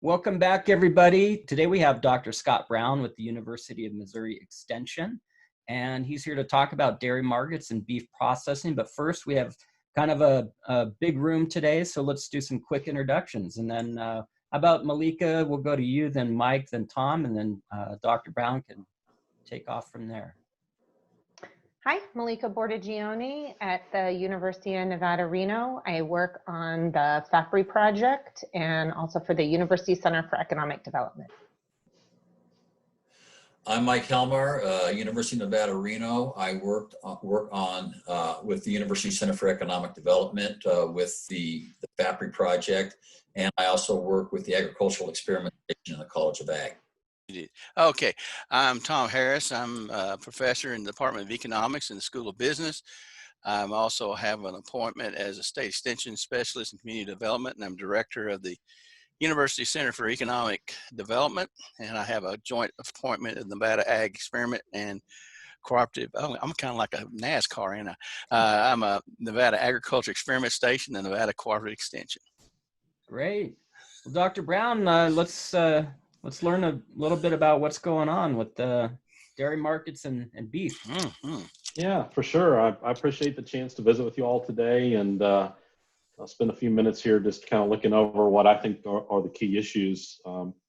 Welcome back, everybody. Today we have Dr. Scott Brown with the University of Missouri Extension, and he's here to talk about dairy markets and beef processing. But first, we have kind of a big room today, so let's do some quick introductions. And then how about Malieka? We'll go to you, then Mike, then Tom, and then Dr. Brown can take off from there. Hi, Malieka Bordigioni at the University of Nevada, Reno. I work on the FAPRI project and also for the University Center for Economic Development. I'm Mike Helmar, University of Nevada, Reno. I work on with the University Center for Economic Development with the FAPRI project, and I also work with the Agricultural Experimentation in the College of Ag. Okay, I'm Tom Harris. I'm a professor in the Department of Economics in the School of Business. I also have an appointment as a state extension specialist in community development, and I'm director of the University Center for Economic Development, and I have a joint appointment in the Nevada Ag Experiment and Cooperative. I'm kind of like a NASCAR, ain't I? I'm a Nevada Agriculture Experiment Station and Nevada Cooperative Extension. Great. Well, Dr. Brown, let's learn a little bit about what's going on with the dairy markets and beef. Mm-hmm. Yeah, for sure. I appreciate the chance to visit with you all today, and I'll spend a few minutes here just kind of looking over what I think are the key issues.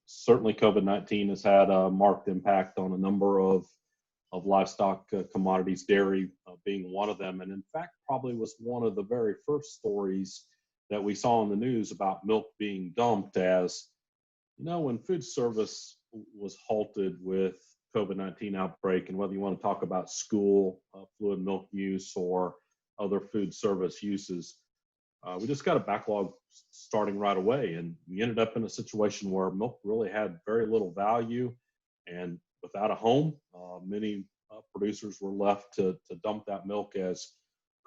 Certainly COVID-19 has had a marked impact on a number of livestock commodities, dairy being one of them, and in fact probably was one of the very first stories that we saw in the news about milk being dumped. As you know, when food service was halted with COVID-19 outbreak, and whether you want to talk about school fluid milk use or other food service uses, we just got a backlog starting right away, and we ended up in a situation where milk really had very little value, and without a home, many producers were left to dump that milk as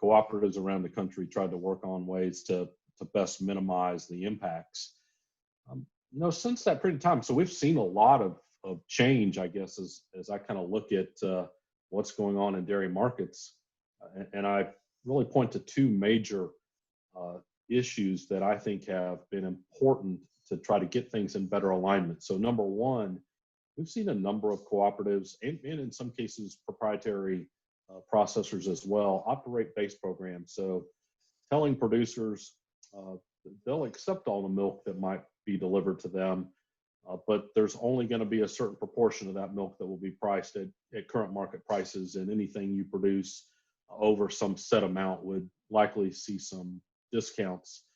cooperatives around the country tried to work on ways to best minimize the impacts. Since that period of time, so we've seen a lot of change, I guess, as I kind of look at what's going on in dairy markets. And I really point to two major issues that I think have been important to try to get things in better alignment. So number one, we've seen a number of cooperatives and in some cases proprietary processors as well operate base programs. So telling producers they'll accept all the milk that might be delivered to them, but there's only going to be a certain proportion of that milk that will be priced at current market prices, and anything you produce over some set amount would likely see some discounts.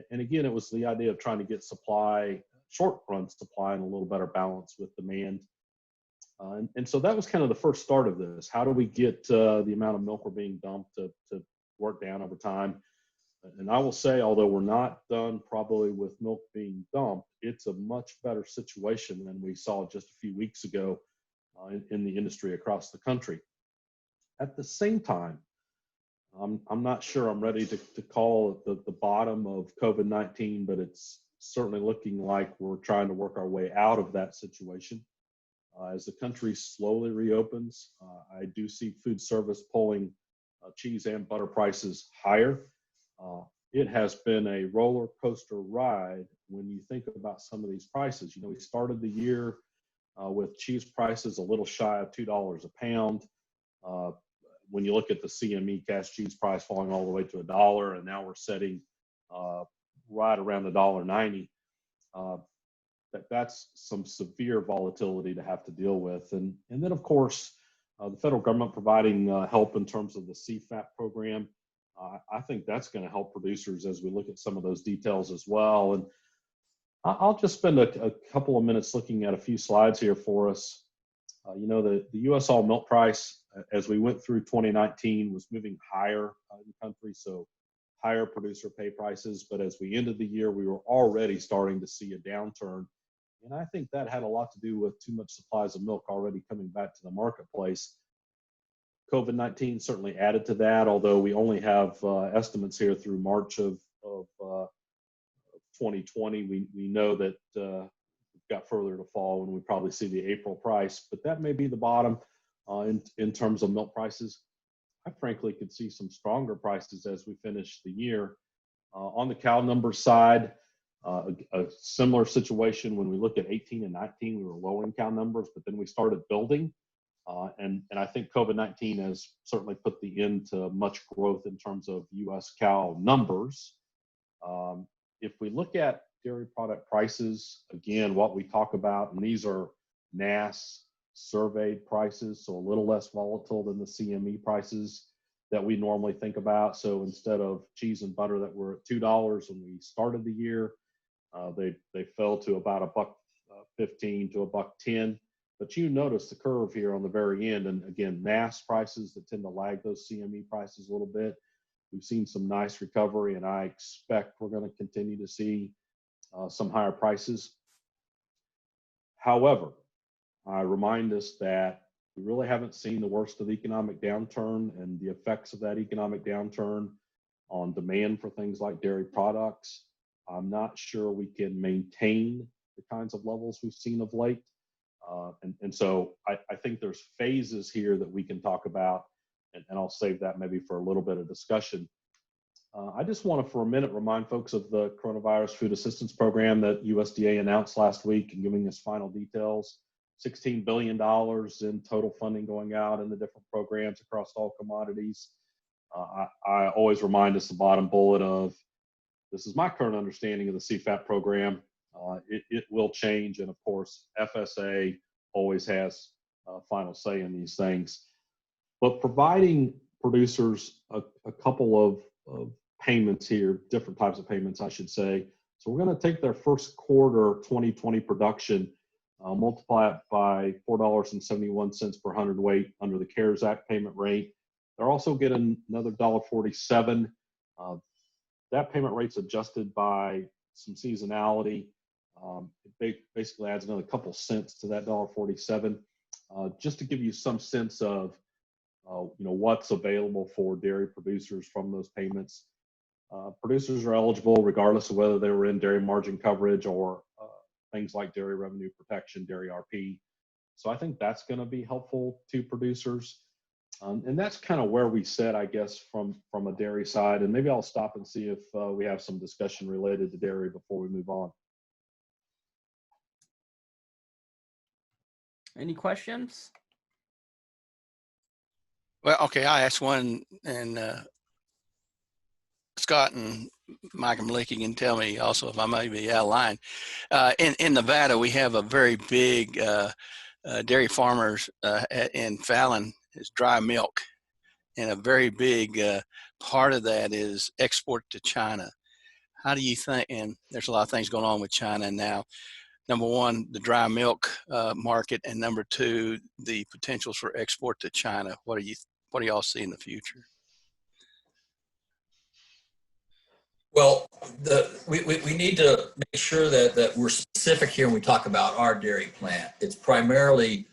And again, it was the idea of trying to get short run supply in a little better balance with demand. And so that was kind of the first start of this. How do we get the amount of milk we're being dumped to work down over time? And I will say, although we're not done probably with milk being dumped, it's a much better situation than we saw just a few weeks ago in the industry across the country. At the same time, I'm not sure I'm ready to call it the bottom of COVID-19, but it's certainly looking like we're trying to work our way out of that situation. As the country slowly reopens, I do see food service pulling cheese and butter prices higher. It has been a roller coaster ride when you think about some of these prices. We started the year with cheese prices a little shy of $2 a pound. When you look at the CME cash cheese price falling all the way to $1, and now we're setting right around $1.90. That's some severe volatility to have to deal with. And then, of course, the federal government providing help in terms of the CFAP program. I think that's going to help producers as we look at some of those details as well. And I'll just spend a couple of minutes looking at a few slides here for us. The U.S. all milk price, as we went through 2019, was moving higher in the country, so higher producer pay prices. But as we ended the year, we were already starting to see a downturn. And I think that had a lot to do with too much supplies of milk already coming back to the marketplace. COVID-19 certainly added to that, although we only have estimates here through March of 2020. We know that we've got further to fall when we probably see the April price, but that may be the bottom in terms of milk prices. I frankly could see some stronger prices as we finish the year. On the cow number side, A similar situation when we look at 18 and 19, we were lowering cow numbers, but then we started building. And I think COVID-19 has certainly put the end to much growth in terms of U.S. cow numbers. If we look at dairy product prices, again, what we talk about, and these are NASS surveyed prices, so a little less volatile than the CME prices that we normally think about. So instead of cheese and butter that were at $2 when we started the year, they fell to about $1.15 to $1.10. But you notice the curve here on the very end, and again, NASS prices that tend to lag those CME prices a little bit. We've seen some nice recovery, and I expect we're going to continue to see some higher prices. However, I remind us that we really haven't seen the worst of the economic downturn and the effects of that economic downturn on demand for things like dairy products. I'm not sure we can maintain the kinds of levels we've seen of late. And so I think there's phases here that we can talk about, and I'll save that maybe for a little bit of discussion. I just want to, for a minute, remind folks of the Coronavirus Food Assistance Program that USDA announced last week and giving us final details. $16 billion in total funding going out in the different programs across all commodities. I always remind us the bottom bullet of, this is my current understanding of the CFAP program. It will change, and of course, FSA always has final say in these things. But providing producers a couple of payments here, different types of payments, I should say. So we're going to take their first quarter 2020 production, multiply it by $4.71 per hundredweight under the CARES Act payment rate. They're also getting another $1.47. That payment rate's adjusted by some seasonality. It basically adds another couple cents to that $1.47. Just to give you some sense of what's available for dairy producers from those payments. Producers are eligible regardless of whether they were in dairy margin coverage or things like dairy revenue protection, dairy RP. So I think that's going to be helpful to producers. And that's kind of where we sit, I guess, from a dairy side. And maybe I'll stop and see if we have some discussion related to dairy before we move on. Any questions? Well, okay, I asked one, and Scott and Mike and Malieka can tell me also if I may be out of line. In Nevada, we have a very big dairy farmers in Fallon is dry milk, and a very big part of that is export to China. How do you think, and there's a lot of things going on with China now, number one, the dry milk market, and number two, the potentials for export to China. What do y'all see in the future? Well, we need to make sure that we're specific here when we talk about our dairy plant. It's primarily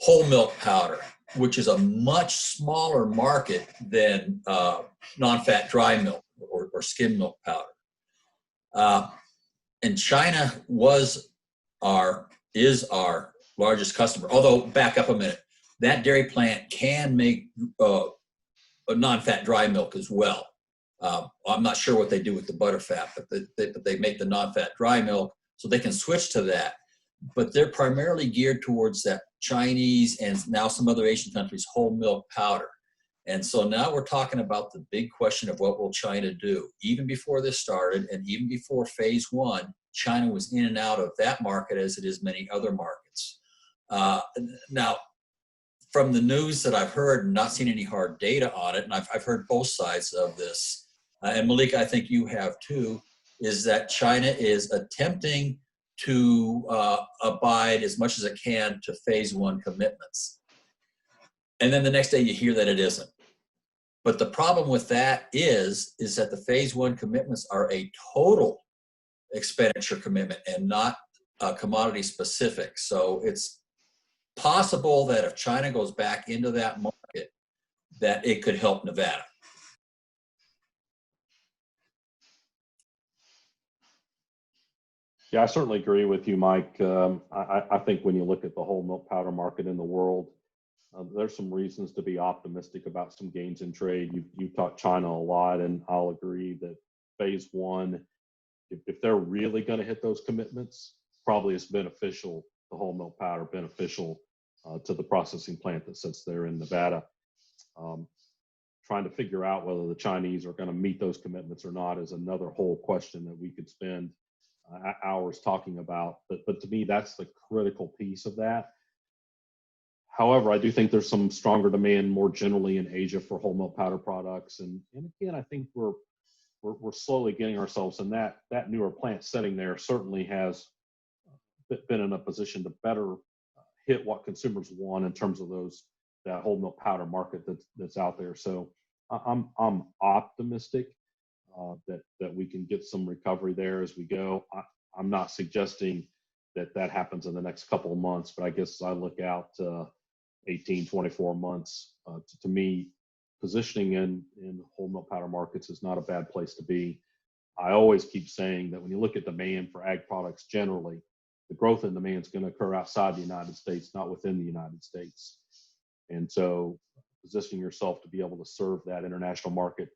whole milk powder, which is a much smaller market than non-fat dry milk or skim milk powder. And China is our largest customer. Although, back up a minute, that dairy plant can make a non-fat dry milk as well. I'm not sure what they do with the butterfat, but they make the non-fat dry milk, so they can switch to that. But they're primarily geared towards that Chinese and now some other Asian countries whole milk powder. And so now we're talking about the big question of what will China do. Even before this started, and even before phase one, China was in and out of that market as it is many other markets. Now, from the news that I've heard, and not seen any hard data on it, and I've heard both sides of this, and Malieka, I think you have too, is that China is attempting to abide as much as it can to phase one commitments. And then the next day you hear that it isn't. But the problem with that is that the phase one commitments are a total expenditure commitment and not commodity specific. So it's possible that if China goes back into that market, that it could help Nevada. Yeah, I certainly agree with you, Mike. I think when you look at the whole milk powder market in the world, there's some reasons to be optimistic about some gains in trade. You've talked China a lot, and I'll agree that phase one if they're really going to hit those commitments, probably it's beneficial, the whole milk powder, beneficial to the processing plant that sits there in Nevada. Trying to figure out whether the Chinese are going to meet those commitments or not is another whole question that we could spend hours talking about. But to me, that's the critical piece of that. However, I do think there's some stronger demand more generally in Asia for whole milk powder products. And again, I think we're slowly getting ourselves in that newer plant setting there certainly has been in a position to better hit what consumers want in terms of that whole milk powder market that's out there. So I'm optimistic that we can get some recovery there as we go. I'm not suggesting that happens in the next couple of months, but I guess as I look out 18, 24 months, to me, positioning in whole milk powder markets is not a bad place to be. I always keep saying that when you look at demand for ag products generally, the growth in demand is going to occur outside the United States, not within the United States. And so positioning yourself to be able to serve that international market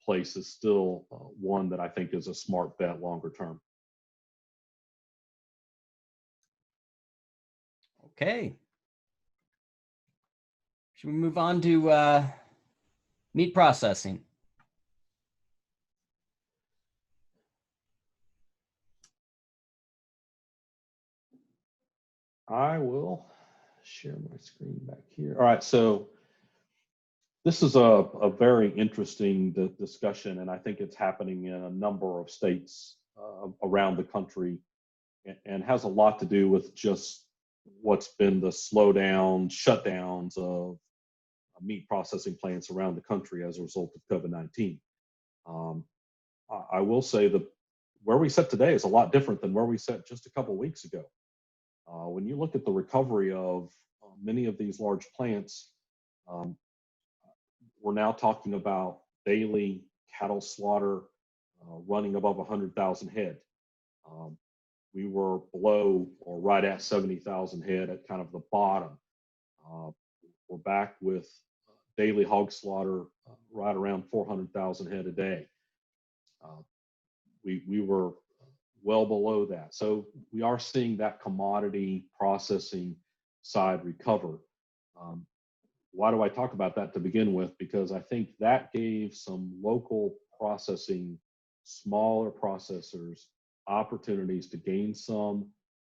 place is still one that I think is a smart bet longer term. Okay. Should we move on to meat processing? I will share my screen back here. All right, so this is a very interesting discussion, and I think it's happening in a number of states around the country, and has a lot to do with just what's been the shutdowns of meat processing plants around the country as a result of COVID-19. I will say that where we sit today is a lot different than where we sat just a couple of weeks ago. When you look at the recovery of many of these large plants, we're now talking about daily cattle slaughter running above 100,000 head. We were below or right at 70,000 head at kind of the bottom. We're back with daily hog slaughter right around 400,000 head a day. We were well below that. So we are seeing that commodity processing side recover. Why do I talk about that to begin with? Because I think that gave some local processing, smaller processors, opportunities to gain some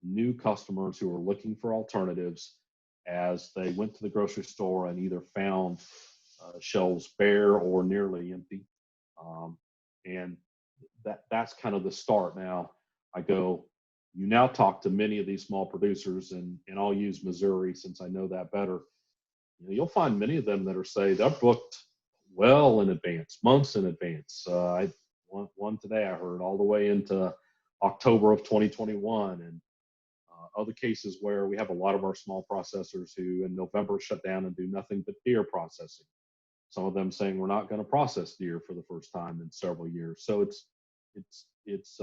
new customers who are looking for alternatives as they went to the grocery store and either found shelves bare or nearly empty. And that's kind of the start. Now you now talk to many of these small producers, and I'll use Missouri since I know that better. You'll find many of them that are they're booked well in advance, months in advance. One today I heard all the way into October of 2021, and other cases where we have a lot of our small processors who in November shut down and do nothing but deer processing. Some of them saying we're not going to process deer for the first time in several years. So it's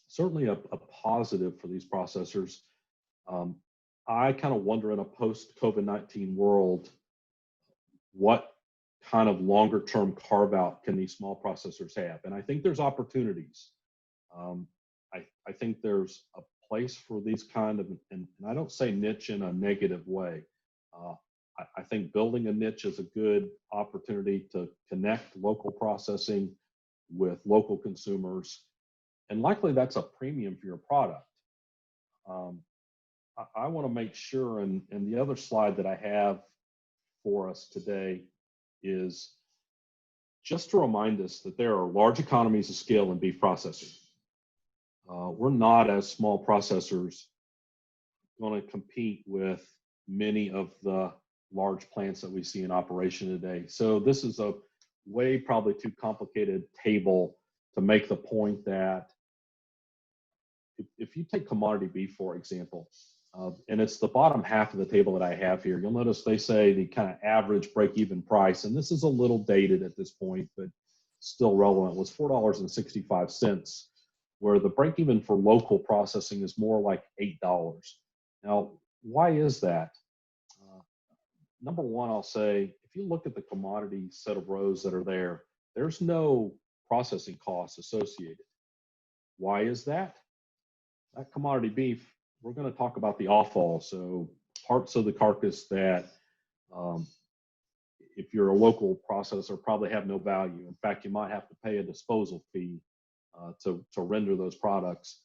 certainly a positive for these processors. I kind of wonder in a post-COVID-19 world, what kind of longer term carve out can these small processors have? And I think there's opportunities. I think there's a place for these kind of, and I don't say niche in a negative way. I think building a niche is a good opportunity to connect local processing with local consumers. And likely that's a premium for your product. I want to make sure, and the other slide that I have for us today is just to remind us that there are large economies of scale in beef processing. We're not, as small processors, going to compete with many of the large plants that we see in operation today. So this is a way probably too complicated table to make the point that if you take commodity beef, for example, and it's the bottom half of the table that I have here, you'll notice they say the kind of average break-even price, and this is a little dated at this point, but still relevant, was $4.65, where the break-even for local processing is more like $8. Now, why is that? Number one, I'll say, if you look at the commodity set of rows that are there, there's no processing costs associated. Why is that? That commodity beef, we're going to talk about the offal, so parts of the carcass that if you're a local processor probably have no value. In fact, you might have to pay a disposal fee to render those products.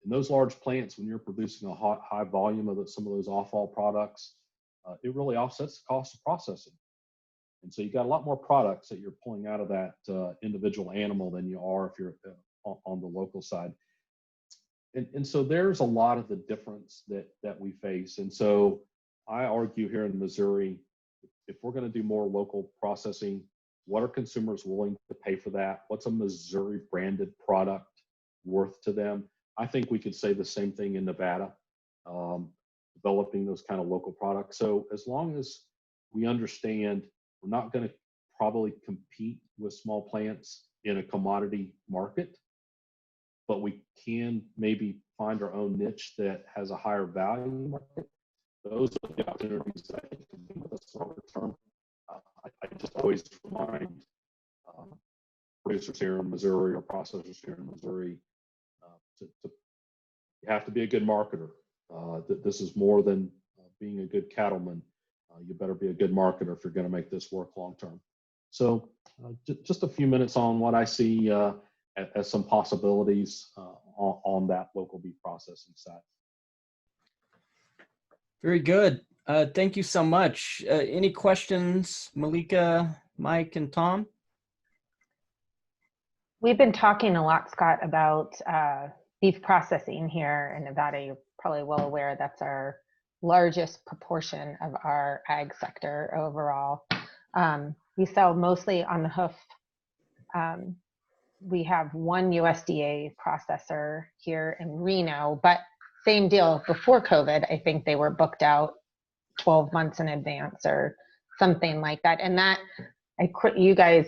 In those large plants, when you're producing a high volume of some of those offal products, it really offsets the cost of processing. And so you got a lot more products that you're pulling out of that individual animal than you are if you're on the local side. And so there's a lot of the difference that we face. And so I argue here in Missouri, if we're going to do more local processing, what are consumers willing to pay for that? What's a Missouri branded product worth to them? I think we could say the same thing in Nevada, developing those kind of local products. So as long as we understand we're not going to probably compete with small plants in a commodity market, but we can maybe find our own niche that has a higher value market. Those are the opportunities that I think can be with us longer term. I just always remind producers here in Missouri or processors here in Missouri you have to be a good marketer. This is more than being a good cattleman. You better be a good marketer if you're going to make this work long term. So just a few minutes on what I see as some possibilities on that local beef processing side. Very good. Thank you so much. Any questions, Malieka, Mike, and Tom? We've been talking a lot, Scott, about beef processing here in Nevada. You're probably well aware that's our largest proportion of our ag sector overall. We sell mostly on the hoof. We have one USDA processor here in Reno, but same deal before COVID. I think they were booked out 12 months in advance or something like that. And that, you guys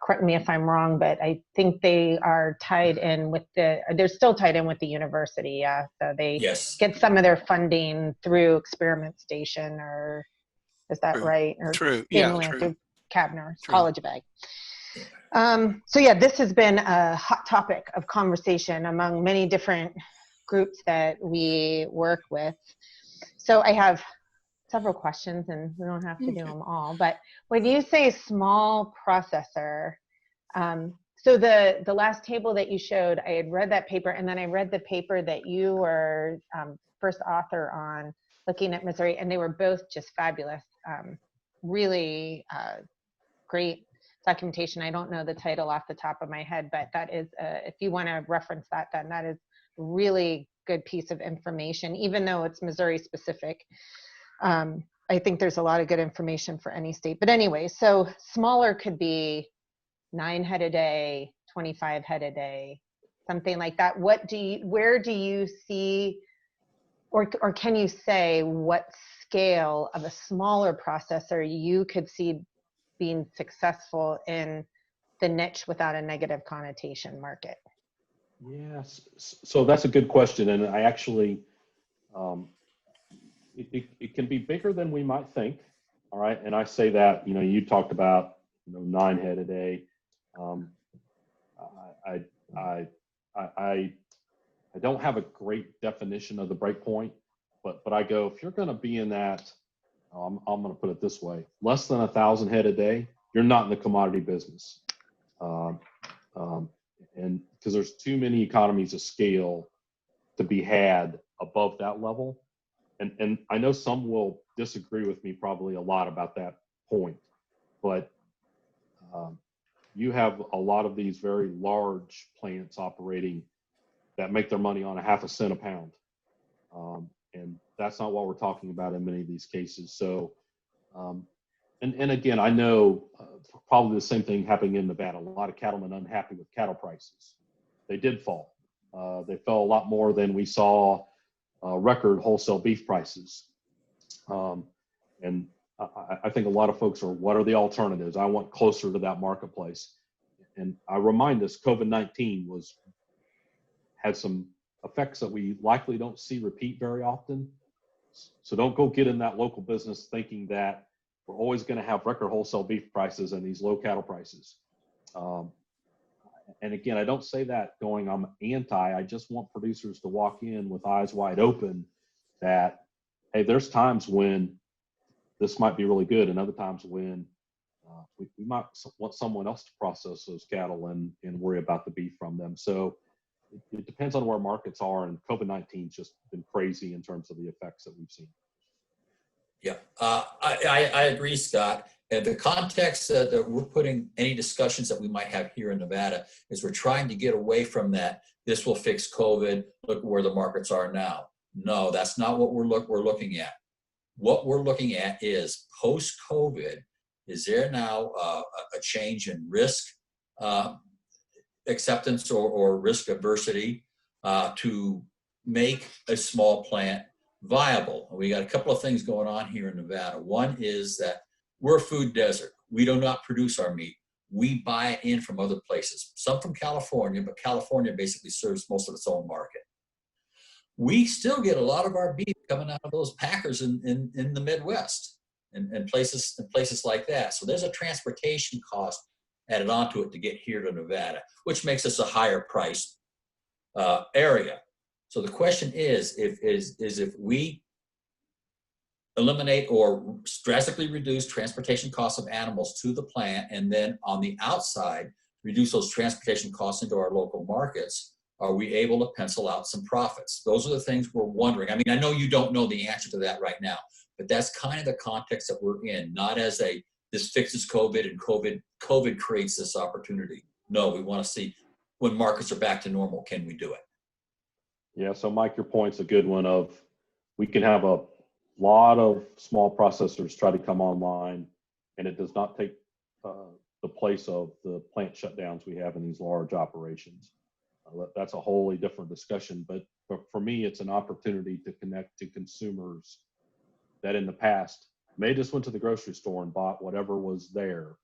correct me if I'm wrong, but I think they are tied in with they're still tied in with the university. Yeah. So they get some of their funding through Experiment Station, or is that right? Or true. Yeah, through Kavner College of Ag. So yeah, this has been a hot topic of conversation among many different groups that we work with. So I have several questions, and we don't have to do them all, but when you say small processor, so the last table that you showed, I had read that paper, and then I read the paper that you were first author on, looking at Missouri, and they were both just fabulous. Really great documentation. I don't know the title off the top of my head, but that is, if you want to reference that, then that is really good piece of information, even though it's Missouri specific. I think there's a lot of good information for any state. But anyway, so smaller could be 9 head a day, 25 head a day, something like that. Where do you see, or can you say what scale of a smaller processor you could see being successful in the niche without a negative connotation market? Yes, so that's a good question, and I actually, it can be bigger than we might think. All right, and I say that, you talked about 9 head a day. I don't have a great definition of the break point, but I go, if you're going to be in that, I'm going to put it this way: less than 1,000 head a day, you're not in the commodity business. And because there's too many economies of scale to be had above that level. And I know some will disagree with me probably a lot about that point, but you have a lot of these very large plants operating that make their money on 1/2 cent a pound. And that's not what we're talking about in many of these cases. So, and again, I know probably the same thing happening in Nevada. A lot of cattlemen unhappy with cattle prices. They did fall. They fell a lot more than we saw record wholesale beef prices. And I think a lot of folks are, what are the alternatives? I want closer to that marketplace. And I remind us, COVID-19 had some effects that we likely don't see repeat very often. So don't go get in that local business thinking that we're always going to have record wholesale beef prices and these low cattle prices. And again, I don't say that going, I'm anti, I just want producers to walk in with eyes wide open that, hey, there's times when this might be really good and other times when we might want someone else to process those cattle and worry about the beef from them. So it depends on where markets are, and COVID-19's just been crazy in terms of the effects that we've seen. Yeah, I agree, Scott. And the context that we're putting any discussions that we might have here in Nevada is we're trying to get away from that. This will fix COVID. Look where the markets are now. No, that's not what we're looking at. What we're looking at is post-COVID. Is there now a change in risk acceptance or risk adversity to make a small plant viable? We got a couple of things going on here in Nevada. One is that we're a food desert. We do not produce our meat. We buy it in from other places, some from California, but California basically serves most of its own market. We still get a lot of our beef coming out of those packers in the Midwest and places like that. So there's a transportation cost added onto it to get here to Nevada, which makes us a higher priced area. So the question is if we eliminate or drastically reduce transportation costs of animals to the plant, and then on the outside, reduce those transportation costs into our local markets, are we able to pencil out some profits? Those are the things we're wondering. I mean, I know you don't know the answer to that right now, but that's kind of the context that we're in, not as this fixes COVID and COVID creates this opportunity. No, we want to see when markets are back to normal, can we do it? Yeah, so Mike, your point's a good one of we can have a lot of small processors try to come online, and it does not take the place of the plant shutdowns we have in these large operations. That's a wholly different discussion, but for me, it's an opportunity to connect to consumers that in the past may just went to the grocery store and bought whatever was there,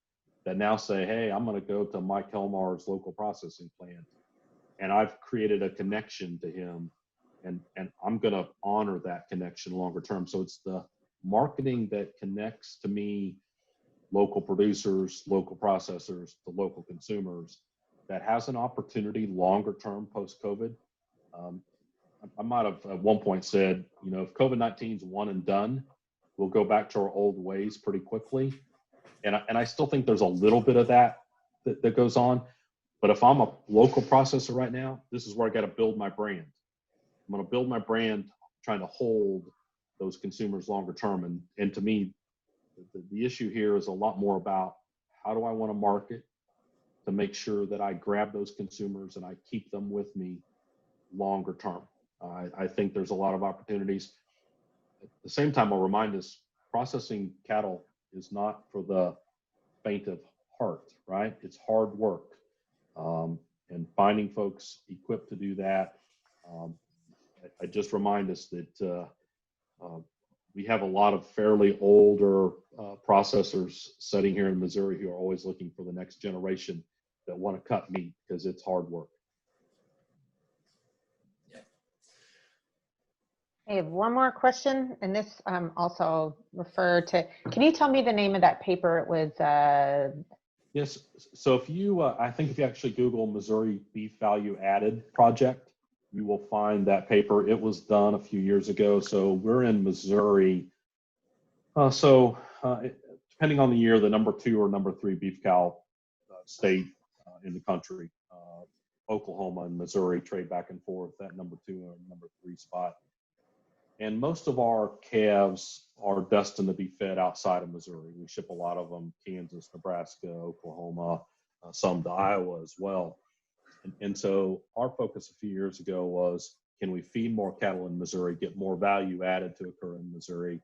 that now say, hey, I'm going to go to Mike Helmar's local processing plant, and I've created a connection to him, and I'm going to honor that connection longer term. So it's the marketing that connects to me, local producers, local processors, to local consumers, that has an opportunity longer term post-COVID. I might have at one point said, if COVID-19 is one and done, we'll go back to our old ways pretty quickly. And I still think there's a little bit of that goes on. But if I'm a local processor right now, this is where I got to build my brand. I'm going to build my brand trying to hold those consumers longer term. And to me, the issue here is a lot more about how do I want to market to make sure that I grab those consumers and I keep them with me longer term. I think there's a lot of opportunities. At the same time, I'll remind us, processing cattle is not for the faint of heart, right? It's hard work. And finding folks equipped to do that. I just remind us that we have a lot of fairly older processors sitting here in Missouri who are always looking for the next generation that want to cut meat because it's hard work. I have one more question, and this also refer to, can you tell me the name of that paper? It was Yes. So if you, I think if you actually Google Missouri Beef Value Added Project, you will find that paper. It was done a few years ago. So we're in Missouri. Depending on the year, the number 2 or number 3 beef cow state in the country. Oklahoma and Missouri trade back and forth, that number 2 or number 3 spot. And most of our calves are destined to be fed outside of Missouri. We ship a lot of them, Kansas, Nebraska, Oklahoma, some to Iowa as well. And so our focus a few years ago was, can we feed more cattle in Missouri, get more value added to occur in Missouri?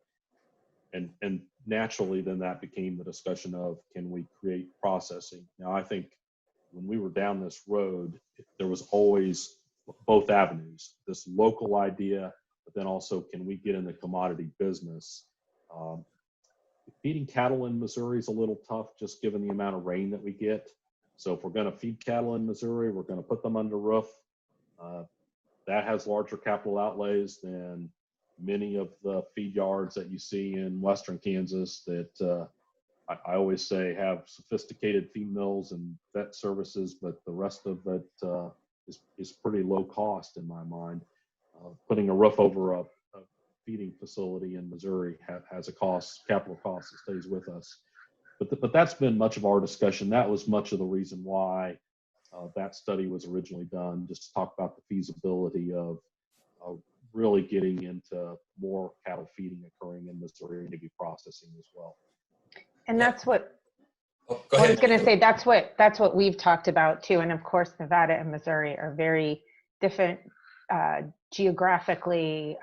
And naturally, then that became the discussion of, can we create processing? Now, I think when we were down this road, there was always both avenues, this local idea, but then also, can we get in the commodity business? Feeding cattle in Missouri is a little tough, just given the amount of rain that we get. So if we're going to feed cattle in Missouri, we're going to put them under roof. That has larger capital outlays than many of the feed yards that you see in western Kansas that I always say have sophisticated feed mills and vet services, but the rest of it is pretty low cost in my mind. Putting a roof over a feeding facility in Missouri has a cost, capital cost that stays with us. But that's been much of our discussion. That was much of the reason why that study was originally done, just to talk about the feasibility of really getting into more cattle feeding occurring in Missouri and maybe processing as well. And that's what Go I ahead. was going to say. That's what we've talked about too. And of course, Nevada and Missouri are very different geographically.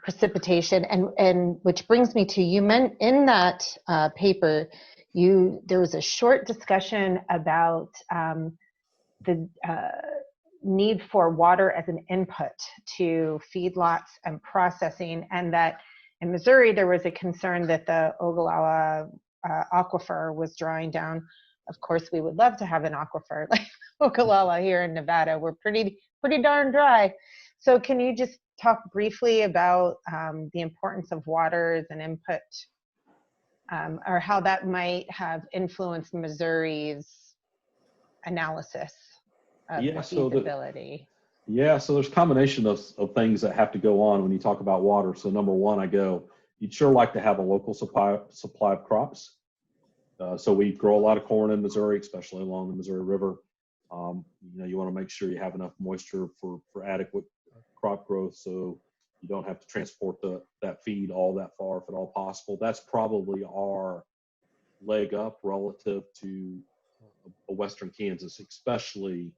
Precipitation, and which brings me to you meant in that paper, there was a short discussion about the need for water as an input to feedlots and processing, and that in Missouri there was a concern that the Ogallala Aquifer was drying down. Of course, we would love to have an aquifer like Ogallala here in Nevada. We're pretty darn dry. So can you just talk briefly about the importance of water as an input, or how that might have influenced Missouri's analysis of the feasibility? So there's a combination of things that have to go on when you talk about water. So number one, you'd sure like to have a local supply of crops. So we grow a lot of corn in Missouri, especially along the Missouri River. You want to make sure you have enough moisture for adequate crop growth, so you don't have to transport that feed all that far, if at all possible. That's probably our leg up relative to Western Kansas, especially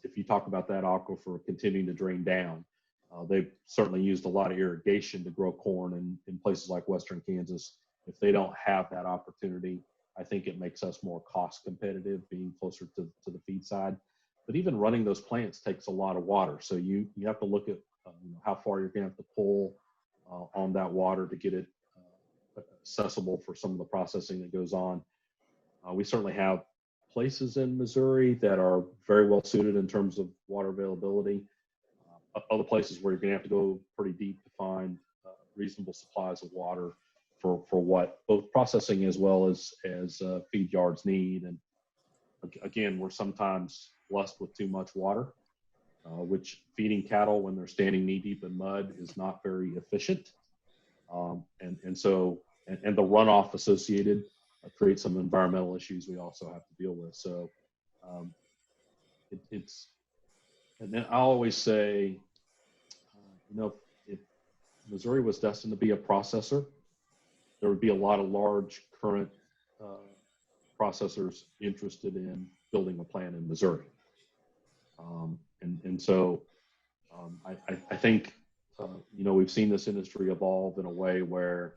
if you talk about that aquifer continuing to drain down. They've certainly used a lot of irrigation to grow corn in places like Western Kansas. If they don't have that opportunity, I think it makes us more cost competitive being closer to the feed side. But even running those plants takes a lot of water. So you have to look at how far you're going to have to pull on that water to get it accessible for some of the processing that goes on. We certainly have places in Missouri that are very well suited in terms of water availability. Other places where you're going to have to go pretty deep to find reasonable supplies of water for what both processing as well as feed yards need. And again, we're sometimes blessed with too much water, which feeding cattle when they're standing knee deep in mud is not very efficient. And so the runoff associated creates some environmental issues we also have to deal with. So and then I always say, if Missouri was destined to be a processor, there would be a lot of large current processors interested in building a plant in Missouri. So I think, we've seen this industry evolve in a way where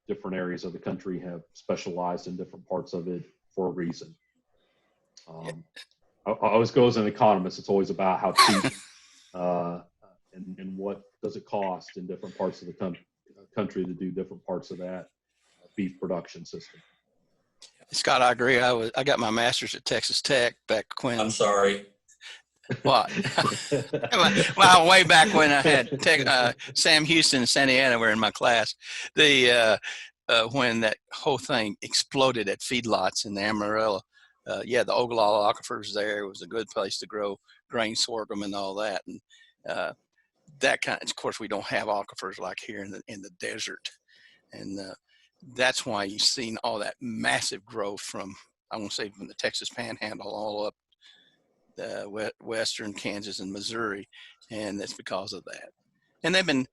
different areas of the country have specialized in different parts of it for a reason. I always go as an economist, it's always about how cheap and what does it cost in different parts of the country to do different parts of that beef production system. Scott, I agree. I got my master's at Texas Tech back when. I'm sorry. What? Well, way back when I had Sam Houston and Santa Ana were in my class. When that whole thing exploded at feedlots in the Amarillo, the Ogallala Aquifers there was a good place to grow grain sorghum and all that. And that kind of course, we don't have aquifers like here in the desert. And that's why you've seen all that massive growth from, I won't say from the Texas Panhandle all up Western Kansas and Missouri, and that's because of that. And they've been,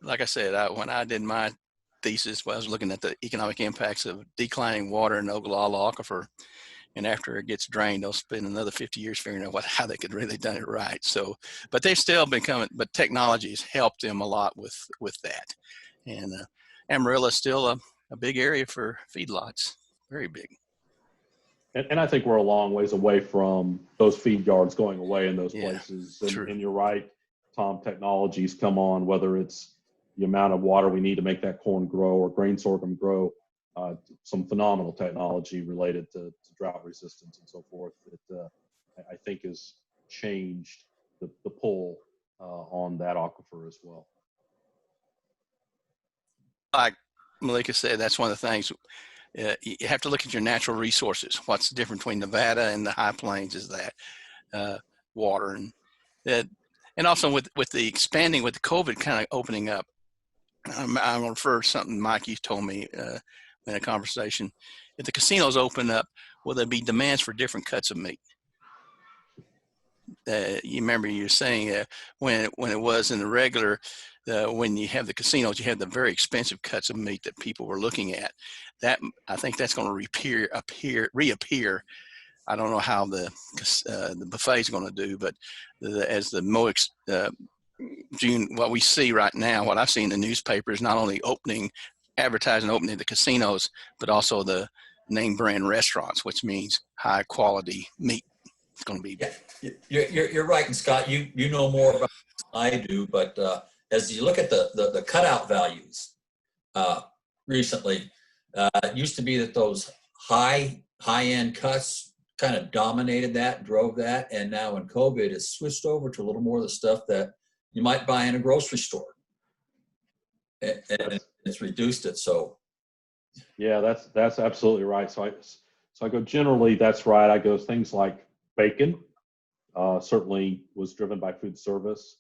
like I said, when I did my thesis, I was looking at the economic impacts of declining water in the Ogallala Aquifer, and after it gets drained, they'll spend another 50 years figuring out how they could really done it right. So, but they've still been coming, but technology has helped them a lot with that. And Amarillo is still a big area for feedlots, very big. And I think we're a long ways away from those feed yards going away in those places. And you're right, Tom, technologies come on, whether it's the amount of water we need to make that corn grow or grain sorghum grow, some phenomenal technology related to drought resistance and so forth that I think has changed the pull on that aquifer as well. Malieka said, that's one of the things. You have to look at your natural resources. What's the difference between Nevada and the high plains is that water and that, and also with the expanding, with the COVID kind of opening up. I'm going to refer to something Mike you told me in a conversation. If the casinos open up, will there be demands for different cuts of meat? You remember you were saying when it was in the regular, when you have the casinos, you have the very expensive cuts of meat that people were looking at. That, I think that's going to reappear. I don't know how the buffet is going to do, but as the June, what we see right now, what I've seen in the newspaper is not only advertising opening the casinos, but also the name brand restaurants, which means high quality meat. It's going to be. Yeah, you're right, and Scott, you know more about this than I do, but as you look at the cutout values recently, it used to be that those high-end cuts kind of dominated that, drove that, and now in COVID, it's switched over to a little more of the stuff that you might buy in a grocery store, and it's reduced it. So, yeah, that's absolutely right. So I go, generally, that's right. I go things like bacon, certainly was driven by food service,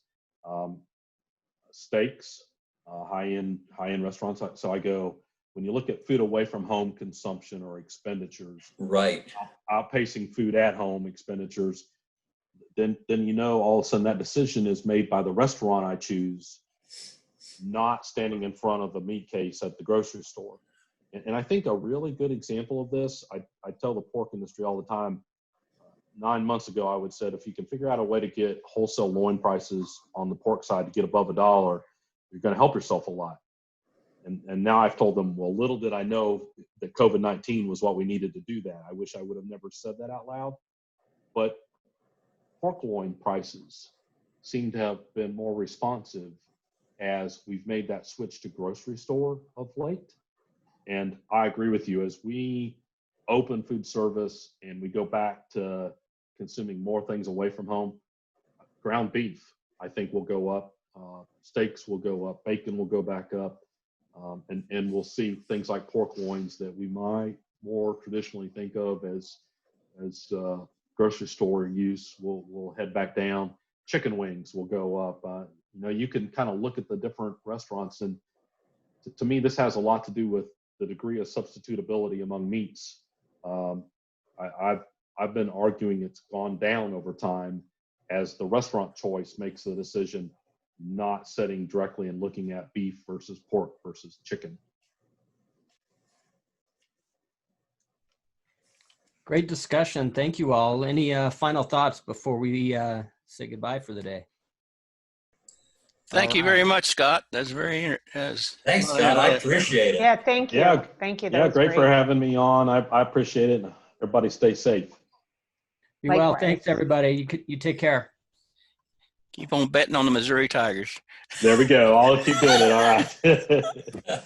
steaks, high-end restaurants. So I go, when you look at food away from home consumption or expenditures, right, outpacing food at home expenditures, then all of a sudden that decision is made by the restaurant I choose, not standing in front of the meat case at the grocery store. And I think a really good example of this, I tell the pork industry all the time, 9 months ago, I would said, if you can figure out a way to get wholesale loin prices on the pork side to get above $1, you're going to help yourself a lot. And now I've told them, well, little did I know that COVID-19 was what we needed to do that. I wish I would have never said that out loud. But pork loin prices seem to have been more responsive as we've made that switch to grocery store of late. And I agree with you, as we open food service and we go back to consuming more things away from home, ground beef, I think, will go up. Steaks will go up. Bacon will go back up. And we'll see things like pork loins that we might more traditionally think of as grocery store use will head back down. Chicken wings will go up. You can kind of look at the different restaurants, and to me, this has a lot to do with the degree of substitutability among meats. I've been arguing it's gone down over time as the restaurant choice makes the decision, not sitting directly and looking at beef versus pork versus chicken. Great discussion. Thank you all. Any final thoughts before we say goodbye for the day? Thank you very much, Scott. That's very thanks, Scott. I appreciate it. Yeah, thank you. Yeah, thank you. Yeah, great for having me on. I appreciate it. Everybody stay safe. Be well. Likewise. Thanks, everybody. You take care. Keep on betting on the Missouri Tigers. There we go. I'll keep doing it. All right.